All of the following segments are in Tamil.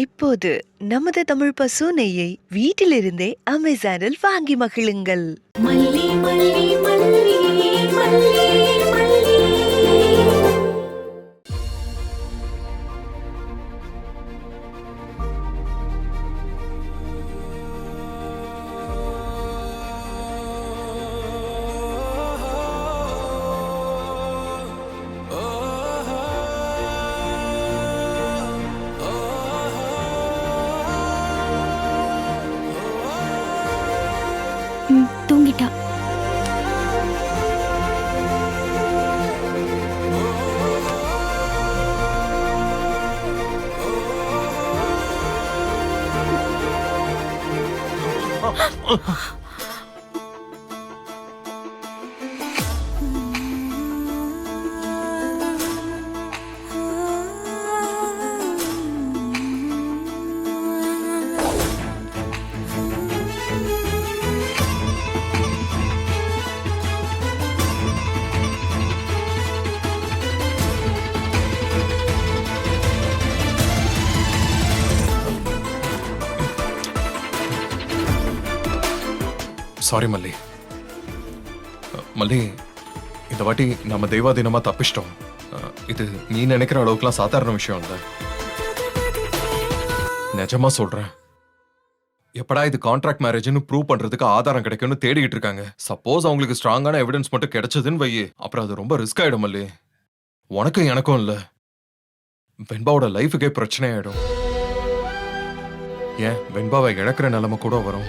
இப்போது நமது தமிழ் பசு நெய்யை வீட்டிலிருந்தே அமேசானில் வாங்கி மகிழுங்கள். மல்லி மல்லி மல்லி மல்லி மல்லி. தூங்கிட்டா. சாரி மல்லி. மல்லி, இந்த வாட்டி நம்ம தெய்வாதீனமா தப்பிச்சிட்டோம். இது நீ நினைக்கிற அளவுக்குலாம் சாதாரண விஷயம் இல்ல. நிஜமா சொல்றேன். எப்படா இது கான்ட்ராக்ட் மேரேஜ்னு ப்ரூவ் பண்றதுக்கு ஆதாரம் கிடைக்கும்னு தேடிக்கிட்டு இருக்காங்க. சப்போஸ் அவங்களுக்கு ஸ்ட்ராங்கான எவிடன்ஸ் மட்டும் கிடைச்சதுன்னு வையே, அப்புறம் அது ரொம்ப ரிஸ்க் ஆயிடும் மல்லி. உனக்கும் எனக்கும் இல்ல, வெண்பாவோட லைஃபுக்கே பிரச்சனை ஆயிடும். ஏன் வெண்பாவை இழக்கிற நிலைமை கூட வரும்.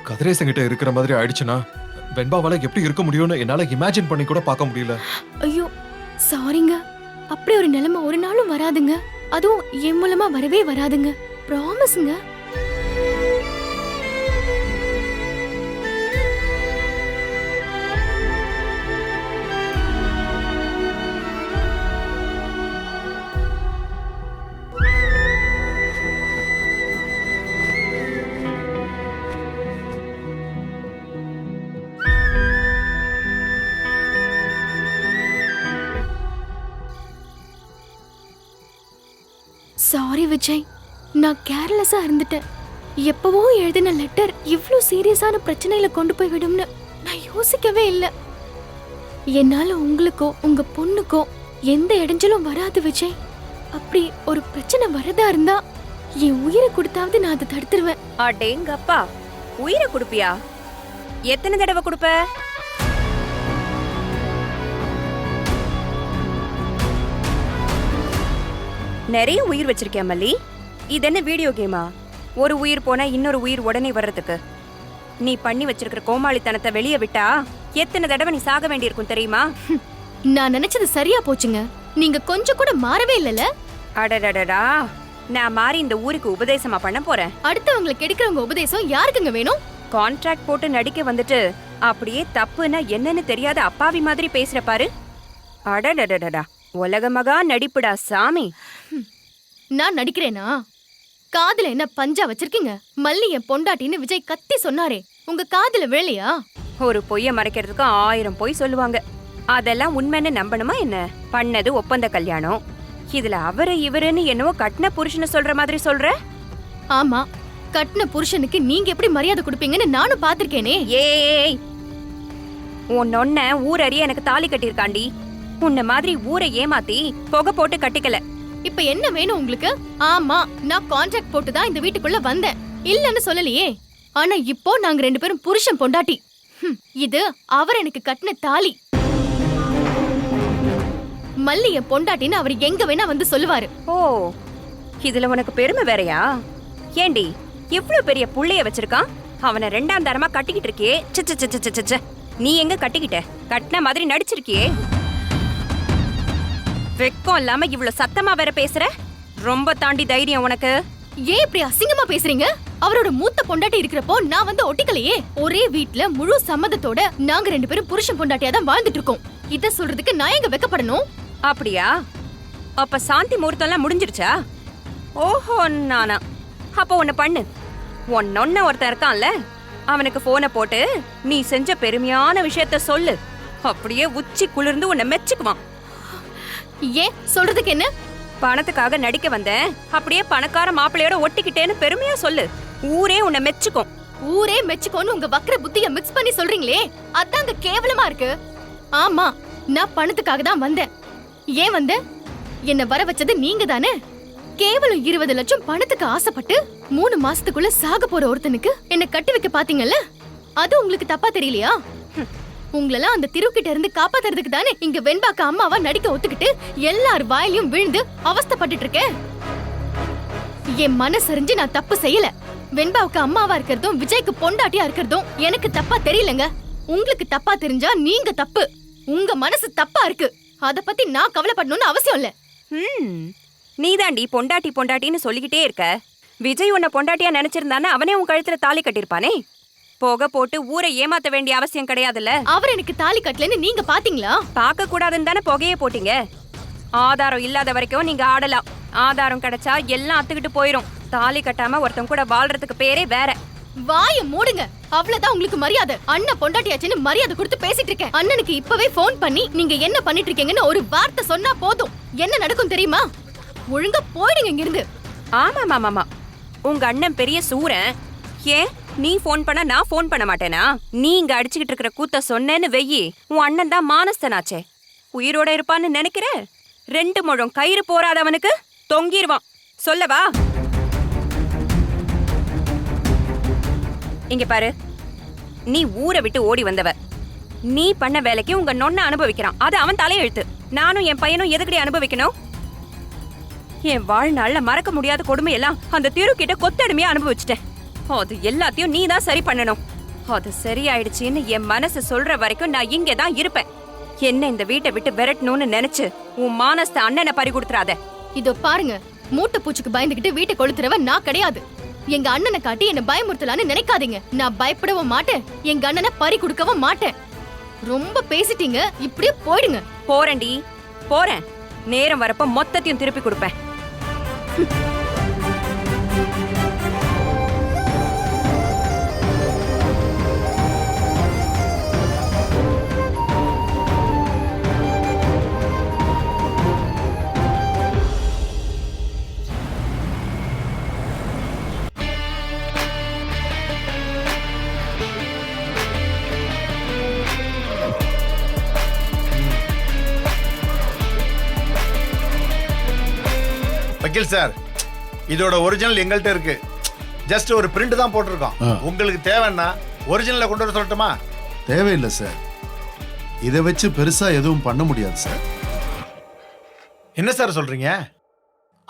கதிரேசங்கிட்ட இருக்கிற மாதிரி ஆயிடுச்சுன்னா வெண்பாவால எப்படி இருக்க முடியும்னு என்னால இமேஜின் பண்ணி கூட பார்க்க முடியல. ஐயோ சாரிங்க. அப்படி ஒரு நிலைமை ஒரு நாளும் வராதுங்க. அதுவும் என் மூலமா வரவே வராதுங்க. ப்ராமிஸ்ங்க. சாரி விஜய், நான் கேர்லெஸ்ஸா இருந்துட்டேன். எப்பவோ எழுதின லெட்டர் இவ்ளோ சீரியஸான பிரச்சனையில கொண்டு போய் விடும்னு நான் யோசிக்கவே இல்லை. என்னால உங்களுக்கோ உங்க பொண்ணுக்கோ எந்த இடைஞ்சலும் வராது விஜய். அப்படி ஒரு பிரச்சனை வரதா இருந்தா என் உயிரை கொடுத்தாவது நான் அதை தடுத்துருவேன். அடேங்கப்பா, உயிரை கொடுப்பியா? எத்தனை தடவை கொடுப்ப? நிறைய உயிர் வச்சிருக்கேன் மல்லி. இது என்ன வீடியோ கேமா? ஒரு உயிர் போனா இன்னொரு உயிர் உடனே வர்றதுக்கு. நீ பண்ணி வச்சிருக்கிற கோமாளித்தனத்தை வெளியே விட்டா எத்தனை தடவை நீ சாக வேண்டியிருக்கும் தெரியுமா? நான் நினைச்சது சரியா போச்சுங்க. நீங்க கொஞ்சம் கூட மாறவே இல்லல. அடடடடா, நான் மாறி இந்த ஊருக்கு உபதேசமா பண்ண போறேன். அடுத்தவங்களுக்கு எடுக்கிறவங்க உபதேசம் யாருக்குங்க வேணும்? கான்ட்ராக்ட் போட்டு நடிக்க வந்துட்டு அப்படியே தப்புன்னா என்னன்னு தெரியாத அப்பாவி மாதிரி பேசுற பாரு. அடடடடடா, உலகமகா நடிப்புடா சாமி. நான் நடிக்கிறேனா? காதுல என்ன பஞ்சா வச்சிருக்கீங்க? மல்லி என் பொண்டாட்டின்னு விஜய் கத்தி சொன்னாரே, உங்க காதுல விழலையா? ஒரு பொய்ய மறைக்கிறதுக்கு 1000 பொய் சொல்லுவாங்க. அதெல்லாம் உண்மைன்னு நம்பணுமா என்ன? பண்ணது ஒப்பந்த கல்யாணம். இதுல அவரு இவருன்னு என்னவோ கட்டின புருஷனை சொல்ற மாதிரி சொல்ற. ஆமா, கட்டின புருஷனுக்கு நீங்க எப்படி மரியாதை கொடுப்பீங்கன்னு நானும் பாத்திருக்கேனே. ஏய், உன் நொன்ன ஊரறிய எனக்கு தாலி கட்டியிருக்காண்டி. உன்ன மாதிரி ஊரை ஏமாத்தி புகை போட்டு கட்டிக்கல. இப்ப என்ன வேணும் உங்களுக்கு? ஆமா, நான் கான்ட்ராக்ட் போட்டு தான் இந்த வீட்டுக்குள்ள வந்தேன், இல்லன்னு சொல்லலையே. ஆனா இப்போ நாங்க 2 பேரும் புருஷன் பொண்டாட்டி. இது அவர் எனக்கு கட்டின தாலி. மல்லி என் பொண்டாட்டின்னு அவர் எங்க வேணா வந்து சொல்லுவாரு. ஓ, இதுல உனக்கு பெருமை வேறயா? ஏண்டி இவ்ளோ பெரிய புள்ளைய வச்சிருக்கான், அவனை 2ஆம் தரமா கட்டிக்கிட்டு இருக்கியே. ச்ச, நீ எங்க கட்டிக்கிட்ட? கட்டின மாதிரி நடிச்சிருக்கியே. வெக்கம் இல்லாம இவ்ளோ சத்தமா வேற பேசுற. ரொம்ப தாண்டி தைரியம் உனக்கு. ஏன் இப்படி அசிங்கமா பேசுறீங்க? அவரோட மூத்த பொண்டாட்டி இருக்கிறப்போ நான் வந்து ஒட்டிக்கலையே. ஒரே வீட்ல முழு சம்மதத்தோட நாங்க 2 பேரும் புருஷன் பொண்டாட்டியா தான் வாழ்ந்துட்டு இருக்கோம். இத சொல்றதுக்கு நான் எங்க வெக்கப்படணும்? அப்படியா? அப்ப சாந்தி முகூர்த்தம்லாம் முடிஞ்சிருச்சா? ஓஹோ, நானா? அப்ப ஒண்ணு பண்ணு. ஒன்னொன்ன ஒருத்தன் இருக்கான்ல, அவனுக்கு போனை போட்டு நீ செஞ்ச பெருமையான விஷயத்த சொல்லு. அப்படியே உச்சி குளிர்ந்து உன்னை மெச்சுக்குவான். ஏன் சொல்றதுக்கு என்ன? பணத்துக்காக நடிக்க வந்தேன், அப்படியே பணக்கார மாப்பிள்ளையோட ஒட்டிக்கிட்டேன்னு பெருமையா சொல்லு. ஊரே உன்னை மெச்சுக்கும். ஊரே மெச்சுக்கோன்னு உங்க வக்கர புத்திய மிக்ஸ் பண்ணி சொல்றீங்களே, அதாங்க கேவலமா இருக்கு. ஆமா, நான் பணத்துக்காக தான் வந்தேன். ஏன் வந்தேன்? என்ன வர வச்சது நீங்க தானே. கேவலம் 20 லட்சம் பணத்துக்கு ஆசைப்பட்டு 3 மாசத்துக்குள்ள சாக போற ஒருத்தனுக்கு என்ன கட்டி வைக்க பாத்தீங்கல்ல, அது உங்களுக்கு தப்பா தெரியலையா? உங்களெல்லாம் அந்த திருக்கிட்ட இருந்து காப்பாத்துறதுக்கு தானே இங்க வெண்பாக்க அம்மாவா நடிக்க ஒத்துக்கிட்டு எல்லார் வாயிலையும் விழுந்து அவஸ்தைப்பட்டுட்டு இருக்கேன். என் மனசறிஞ்சு நான் தப்பு செய்யல. வெண்பாவுக்கு அம்மாவா இருக்கிறதும் விஜய்க்கு பொண்டாட்டியா இருக்கிறதும் எனக்கு தப்பா தெரியலங்க. உங்களுக்கு தப்பா தெரிஞ்சா நீங்க தப்பு. உங்க மனசு தப்பா இருக்கு. அத பத்தி நான் கவலைப்படணும்னு அவசியம் இல்ல. நீதாண்டி பொண்டாட்டி பொண்டாட்டின்னு சொல்லிக்கிட்டே இருக்க. விஜய் உன்னை பொண்டாட்டியா நினைச்சிருந்தானே அவனே உன் கழுத்துல தாலி கட்டிருப்பானே. போக போட்டு ஊரை ஏமாத்த வேண்டிய அவசியம் கிடையாதுல்ல. அவர் எனக்கு தாலி கட்டலன்னு நீங்க பாத்தீங்களா? பார்க்க கூடாதுன்னு தானே புகையே போட்டீங்க. ஆதாரம் இல்லாத வரைக்கும் நீங்க ஆடலாம். ஆதாரம் கிடைச்சா எல்லாம் அத்துக்கிட்டு போயிரும். தாலி கட்டாம ஒருத்தன் கூட வாழ்றதுக்கு பேரே வேற. வாய மூடுங்க. அவ்வளவுதான் உங்களுக்கு மரியாதை. அண்ணன் பொண்டாட்டியாச்சுன்னு மரியாதை கொடுத்து பேசிட்டு இருக்கேன். அண்ணனுக்கு இப்பவே போன் பண்ணி நீங்க என்ன பண்ணிட்டு இருக்கீங்கன்னு ஒரு வார்த்தை சொன்னா போதும். என்ன நடக்கும் தெரியுமா? ஒழுங்கா போயிடுங்க இங்கிருந்து. ஆமா, உங்க அண்ணன் பெரிய சூரன். ஏன் நீ போன் பண்ண நான் போன் பண்ண மாட்டேனா? நீ இங்க அடிச்சுக்கிட்டு இருக்கிற கூத்த சொன்னேன்னு வெயி, உன் அண்ணன் தான் மானஸ்தனாச்சே. உயிரோட இருப்பான்னு நினைக்கிற? 2 முழம் கயிறு போறாதவனுக்கு தொங்கிருவான். சொல்லவா? இங்க பாரு, நீ ஊரை விட்டு ஓடி வந்தவ. நீ பண்ண வேலைக்கு உங்க நொண்ண அனுபவிக்கிறான். அது அவன் தலையெழுத்து. நானும் என் பையனும் எதுக்கடி அனுபவிக்கணும்? என் வாழ்நாள்ல மறக்க முடியாத கொடுமையெல்லாம் அந்த திருக்கிட்ட கொத்தடிமையா அனுபவிச்சிட்டேன். அது எல்லாத்தையும் நீ தான் சரி பண்ணணும். அது சரியாயிடுச்சுன்னு என் மனசு சொல்ற வரைக்கும் நான் இங்கே தான் இருப்பேன். என்ன இந்த வீட்டை விட்டு விரட்டணும்னு நினைச்சு உன் மானஸ்த அண்ணனை பறி கொடுத்துறாத. இதோ பாருங்க, மூட்டை பூச்சிக்கு பயந்துகிட்டு வீட்டை கொளுத்துறவ நான் கிடையாது. எங்க அண்ணனை காட்டி என்ன பயமுறுத்தலான்னு நினைக்காதீங்க. நான் பயப்படவும் மாட்டேன், எங்க அண்ணனை பறி கொடுக்கவும் மாட்டேன். ரொம்ப பேசிட்டீங்க, இப்படியே போயிடுங்க. போறேன்டி, போறேன். நேரம் வரப்ப மொத்தத்தையும் திருப்பி கொடுப்பேன். வக்கீல் சார், இதோட ஒரிஜினல் எங்கள்கிட்ட இருக்கு. ஜஸ்ட் ஒரு பிரிண்ட் தான் போட்டிருக்கோம். உங்களுக்கு தேவைன்னா ஒரிஜினலை கொண்டு வர சொல்லட்டுமா? தேவையில்லை சார், இதை வச்சு பெருசா எதுவும் பண்ண முடியாது சார். என்ன சார் சொல்றீங்க?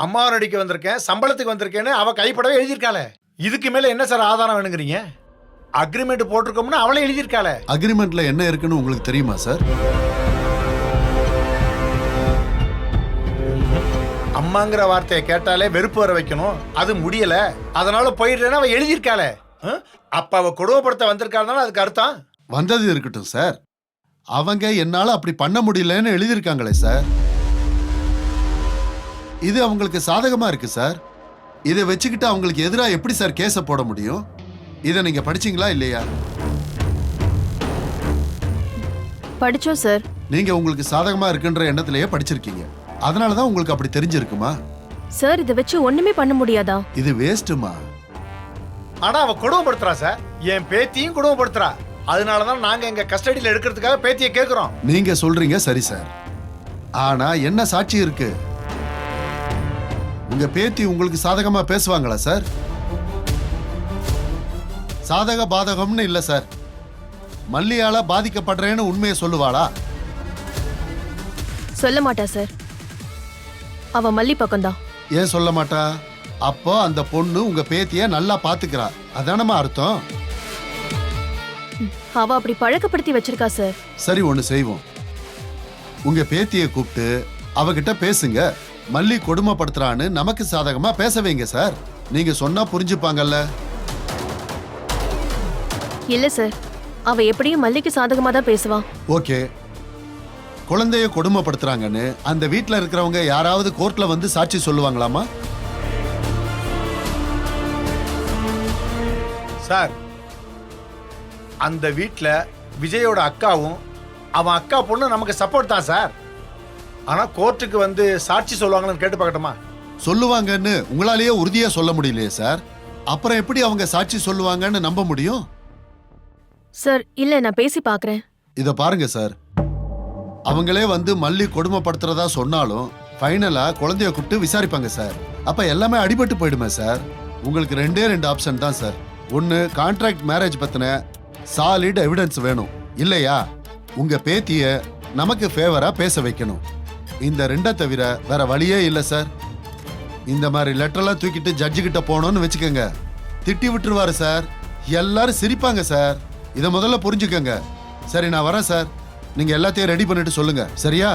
அம்மாவை நடிக்க வந்திருக்கேன், சம்பளத்துக்கு வந்திருக்கேன்னு அவ கைப்படவே எழுதியிருக்காளே. இதுக்கு மேல என்ன சார் ஆதாரம் வேணுங்கிறீங்க? அக்ரிமெண்ட் போட்டிருக்கோம்னு அவளே எழுதியிருக்காளே. அக்ரிமெண்ட்ல என்ன இருக்குன்னு உங்களுக்கு தெரியுமா சார்? அம்மாங்கிற வார்த்தையை கேட்டாலே வெறுப்பு வர வைக்கணும், அது முடியல, அதனால போயிடுறேன்னு அவ எழுதியிருக்காளே. அப்ப அவ கொடுமைப்படுத்த வந்திருக்காருன்னா அதுக்கு அர்த்தம்? வந்தது இருக்கட்டும் சார், அவங்க என்னால அப்படி பண்ண முடியலன்னு எழுதியிருக்காங்களே சார். இது அவங்களுக்கு சாதகமா இருக்கு சார். இதை வச்சுக்கிட்டு அவங்களுக்கு எதிராக எப்படி சார் கேஸ போட முடியும்? இதை நீங்க படிச்சீங்களா இல்லையா? படிச்சோம் சார். நீங்க உங்களுக்கு சாதகமா இருக்குன்ற எண்ணத்திலேயே படிச்சிருக்கீங்க. அதனாலதான் உங்களுக்கு அப்படி தெரிஞ்சிருக்குமா? சார், இதை வச்சு ஒண்ணுமே பண்ண முடியாதா? இது வேஸ்ட்டுமா. ஆனா அவ கொடுமைப்படுத்துறா சார், என் பேத்தியும் கொடுமைப்படுத்துறா. அதனாலதான் நாங்க எங்க கஸ்டடியில எடுக்கிறதுக்காக பேத்தியை கேட்கிறோம். நீங்க சொல்றீங்க சரி சார், ஆனா என்ன சாட்சி இருக்கு? உங்க பேத்தி உங்களுக்கு சாதகமா பேசுவாங்களா சார்? சாதக பாதகம்னு இல்ல சார், மல்லியால பாதிக்கப்படுறேன்னு உண்மையை சொல்லுவாளா? சொல்ல மாட்டா சார். அவ மல்லி பக்கம்தான். ஏன் சொல்ல மாட்டா? அப்போ அந்த பொண்ணு உங்க பேத்திய நல்லா பாத்துக்கிறா, அதானமா அர்த்தம்? அவ அப்படி பழக்கப்படுத்தி வச்சிருக்கா சார். சரி, ஒண்ணு செய்வோம். உங்க பேத்திய கூப்பிட்டு அவகிட்ட பேசுங்க. மல்லி கொடுமைப்படுத்துறான்னு நமக்கு சாதகமா பேச வைங்க சார். நீங்க சொன்னா புரிஞ்சுப்பாங்கல்ல. இல்ல சார், அவ எப்படியும் மல்லிக்கு சாதகமா தான் பேசுவா. ஓகே, குழந்தைய கொடுமைப்படுத்துறாங்கன்னு அந்த வீட்ல இருக்கிறவங்க யாராவது கோர்ட்ல வந்து சாட்சி சொல்லுவாங்களாமா? சார், அந்த வீட்ல விஜயோட அக்காவும் அவன் அக்கா பொண்ணு நமக்கு சப்போர்ட் தான் சார். ஆனா கோர்ட்டுக்கு வந்து சாட்சி சொல்லுவாங்கன்னு கேட்டு பார்க்கட்டுமா? சொல்லுவாங்கன்னு உங்களாலேயே உறுதியா சொல்ல முடியலையே சார். அப்புறம் எப்படி அவங்க சாட்சி சொல்லுவாங்கன்னு நம்ப முடியும்? சார் இல்ல நான் பேசி பார்க்கறேன். இத பாருங்க சார், அவங்களே வந்து மல்லி கொடுமைப்படுத்துறதா சொன்னாலும் ஃபைனலா குழந்தைய கூப்பிட்டு விசாரிப்பாங்க சார். அப்ப எல்லாமே அடிபட்டு போயிடுமே சார். உங்களுக்கு ரெண்டே ஆப்ஷன் தான் சார். ஒன்னு, கான்ட்ராக்ட் மேரேஜ் பத்தின சாலிட் எவிடன்ஸ் வேணும். இல்லையா உங்க பேத்திய நமக்கு ஃபேவரா பேச வைக்கணும். இந்த ரெண்டை தவிர வேற வழியே இல்லை சார். இந்த மாதிரி லெட்டர்லாம் தூக்கிட்டு ஜட்ஜு கிட்ட போனோம்னு வச்சுக்கோங்க, திட்டி விட்டுருவாரு சார். எல்லாரும் சிரிப்பாங்க சார். இதை முதல்ல புரிஞ்சுக்கங்க. சரி, நான் வரேன் சார். நீங்க எல்லாத்தையும் ரெடி பண்ணிட்டு சொல்லுங்க, சரியா?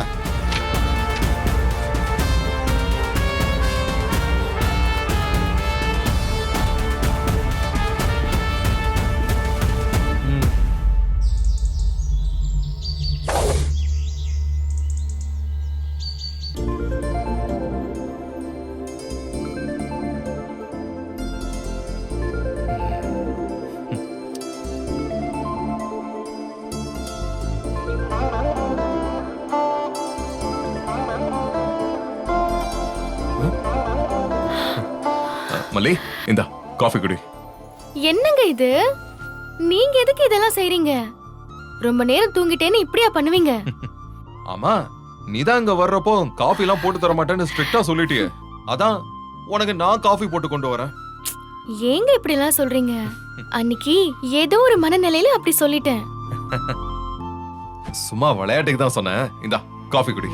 மல்லி, இந்தா காஃபி குடி. என்னங்க இது? நீங்க எதுக்கு இதெல்லாம் செய்றீங்க? ரொம்ப நேரம் தூங்கிட்டேன்னு இப்படியா பண்ணுவீங்க? ஆமா, நீதான் இங்க வர்றப்போ காஃபி எல்லாம் போட்டு தர மாட்டேன்னு ஸ்ட்ரிக்ட்டா சொல்லிட்டியே. அதான் உனக்கு நான் காஃபி போட்டு கொண்டு வரேன். ஏங்க இப்படி எல்லாம் சொல்றீங்க? அன்னைக்கு ஏதோ ஒரு மனநிலையில அப்படி சொல்லிட்டேன். சும்மா விளையாட்டுக்கு தான் சொன்னேன். இந்தா காஃபி குடி.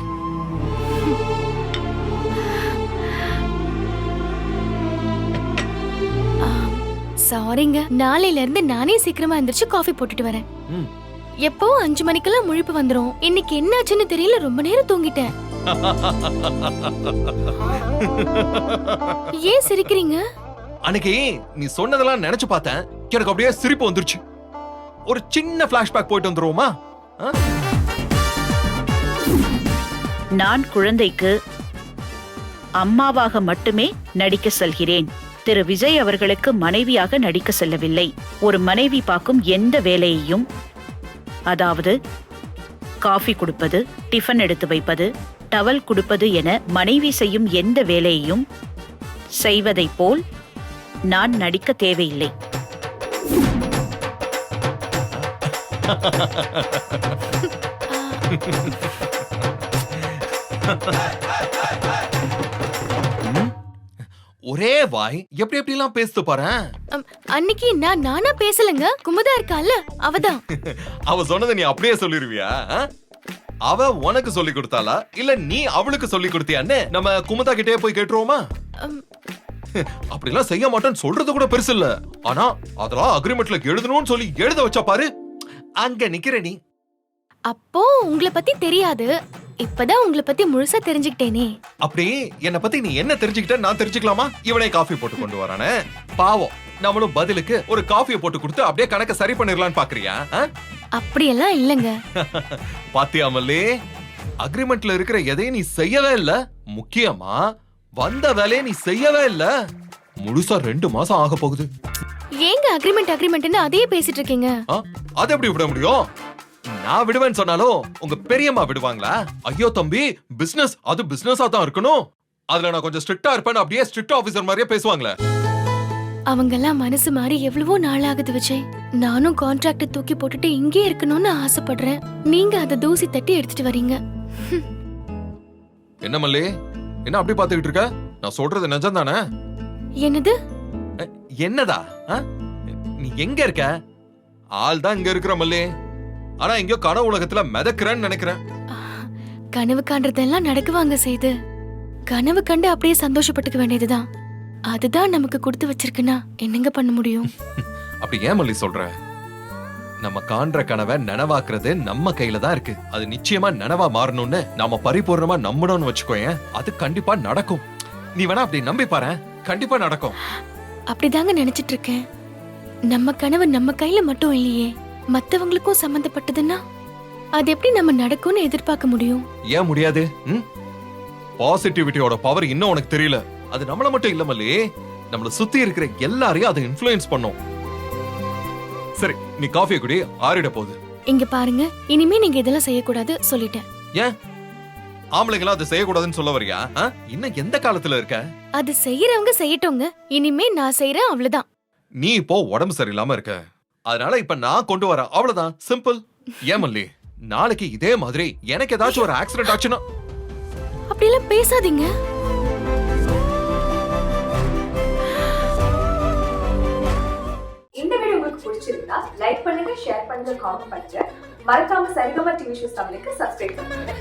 சாரிங்க, நாளையில இருந்து நானே சீக்கிரமா எந்திரிச்சு காஃபி போட்டுட்டு வரேன். ம். எப்பவும் 5 மணிக்கெல்லாம் முழிப்பு வந்துரும். இன்னைக்கு என்னாச்சுன்னு தெரியல, ரொம்ப நேரம் தூங்கிட்டேன். ஏன் சிரிக்கிறீங்க? அன்னைக்கு நீ சொன்னதெல்லாம் நினைச்சு பார்த்தேன், எனக்கு அப்படியே சிரிப்பு வந்துருச்சு. ஒரு சின்ன பிளாஷ்பேக் போயிட்டு வந்துருவோமா? நான் குழந்தைக்கு அம்மாவாக மட்டுமே நடிக்க செல்கிறேன். திரு விஜய் அவர்களுக்கு மனைவியாக நடிக்க செல்லவில்லை. ஒரு மனைவி பார்க்கும் எந்த வேலையையும், அதாவது காஃபி கொடுப்பது, டிஃபன் எடுத்து வைப்பது, டவல் கொடுப்பது என மனைவி செய்யும் எந்த வேலையையும் செய்வதைப் போல் நான் நடிக்க தேவையில்லை. ஒரே வாய் எப்படி எப்படி எல்லாம் பேசுது பாரேன். அன்னைக்கு நானா பேசலங்க, குமுதா இருக்கால அவதான். அவ சொன்னதை நீ அப்படியே சொல்லிருவியா? அவ உனக்கு சொல்லி கொடுத்தாளா இல்ல நீ அவளுக்கு சொல்லி கொடுத்தியான்னு நம்ம குமுதா கிட்டே போய் கேட்டுருவோமா? அப்படிலாம் செய்ய மாட்டேன்னு சொல்றது கூட பெருசு இல்ல. ஆனா அதெல்லாம் அக்ரிமெண்ட்ல எழுதணும்னு சொல்லி எழுத வச்சா பாரு, அங்க நிக்கிற நீ. அப்போ உங்களை பத்தி தெரியாது, இப்பதான் உங்களை பத்தி முழுசா தெரிஞ்சுக்கிட்டேனே. அப்படி என்ன பத்தி நீ என்ன தெரிஞ்சுக்கிட்ட நான் தெரிஞ்சுக்கலாமா? இவனே காஃபி போட்டு கொண்டு வரானே பாவம், நம்மளும் பதிலுக்கு ஒரு காஃபியை போட்டு கொடுத்து அப்படியே கணக்க சரி பண்ணிரலாம்னு பாக்குறியா? அப்படியெல்லாம் இல்லங்க. பாத்தியா மல்லி, அக்ரிமெண்ட்ல இருக்கிற எதையும் நீ செய்யவே இல்ல. முக்கியமா வந்த வேலையை நீ செய்யவே இல்ல. முழுசா 2 மாசம் ஆக போகுது. ஏங்க அக்ரிமெண்ட்னு அதையே பேசிட்டு இருக்கீங்க? அது எப்படி விட முடியும்? நான் விடுவேன்னு சொன்னாலும் உங்க பெரியம்மா விடுவாங்களா? ஐயோ தம்பி, பிசினஸ் அது பிசினஸா தான் இருக்கணும், அதுல நான் கொஞ்சம் ஸ்ட்ரிக்ட்டா இருப்பேன் அப்படியே ஸ்ட்ரிக்ட் ஆபீசர் மாதிரியே பேசுவாங்களே. அவங்க எல்லாம் மனசு மாறி எவ்வளவோ நாள் ஆகுது விஜய். நானும் கான்ட்ராக்ட் தூக்கி போட்டுட்டு இங்கே இருக்கணும்னு ஆசைப்படுறேன். நீங்க அதை தூசி தட்டி எடுத்துட்டு வரீங்க. என்ன மல்லி, என்ன அப்படி பாத்துக்கிட்டு இருக்க? நான் சொல்றது நிஜம் தானே? என்னது என்னதா? நீ எங்க இருக்க? ஆள் தான் இங்க இருக்கிற மல்லி, ஆனா இங்க கனவு உலகத்துல மிதக்கிறேன்னு நினைக்கிறேன். கனவு காண்றதெல்லாம் நடக்குவாங்க செய்து. கனவு கண்டு அப்படியே சந்தோஷப்பட்டுக்க வேண்டியதுதான். அதுதான் நமக்கு கொடுத்து வச்சிருக்குன்னா என்னங்க பண்ண முடியும்? அப்படி ஏன் மல்லி சொல்ற? நம்ம காண்ற கனவை நனவாக்குறது நம்ம கையில தான் இருக்கு. அது நிச்சயமா நனவா மாறணும்னு நாம பரிபூர்ணமா நம்பணும்னு வச்சுக்கோயேன், அது கண்டிப்பா நடக்கும். நீ வேணா அப்படி நம்பி பாரு, கண்டிப்பா நடக்கும். அப்படிதாங்க நினைச்சிட்டு இருக்கேன். நம்ம கனவு நம்ம கையில மட்டும் இல்லையே, மத்தவங்களுக்கும் சம்பந்தப்பட்டதுன்னா அது எப்படி நம்ம நடக்கும்னு எதிர்பார்க்க முடியும்? ஏன் முடியாது? பாசிட்டிவிட்டியோட பவர் இன்னும் உனக்கு தெரியல. அது நம்மள மட்டும் இல்ல மல்லி, நம்மள சுத்தி இருக்கிற எல்லாரையும் அதை இன்ஃப்ளூயன்ஸ் பண்ணும். சரி, நீ காஃபியை குடி, ஆறிட போகுது. இங்க பாருங்க, இனிமே நீங்க இதெல்லாம் செய்யக்கூடாது சொல்லிட்டேன். ஏன்? ஆம்பளைங்களா அதை செய்யக்கூடாதுன்னு சொல்ல வரியா இன்னும் எந்த காலத்துல இருக்க? அது செய்யறவங்க செய்யட்டோங்க. இனிமே நான் செய்யறேன், அவ்வளவுதான். நீ இப்போ உடம்பு சரியில்லாம இருக்க, அதனால இப்ப நான் கொண்டு வரேன், அவ்வளவுதான், சிம்பிள். ஏன் மல்லி, நாளைக்கு இதே மாதிரி எனக்கு ஏதாச்சும் ஒரு ஆக்சிடென்ட் ஆச்சுன்னா? அப்படியெல்லாம் பேசாதீங்க. இந்த வீடியோ உங்களுக்கு பிடிச்சிருந்தா லைக் பண்ணுங்க, ஷேர் பண்ணுங்க, காமெண்ட் பண்ணுங்க. மறக்காம சரிகமா டிவி ஷோஸ் தமிழுக்கு சப்ஸ்கிரைப் பண்ணுங்க.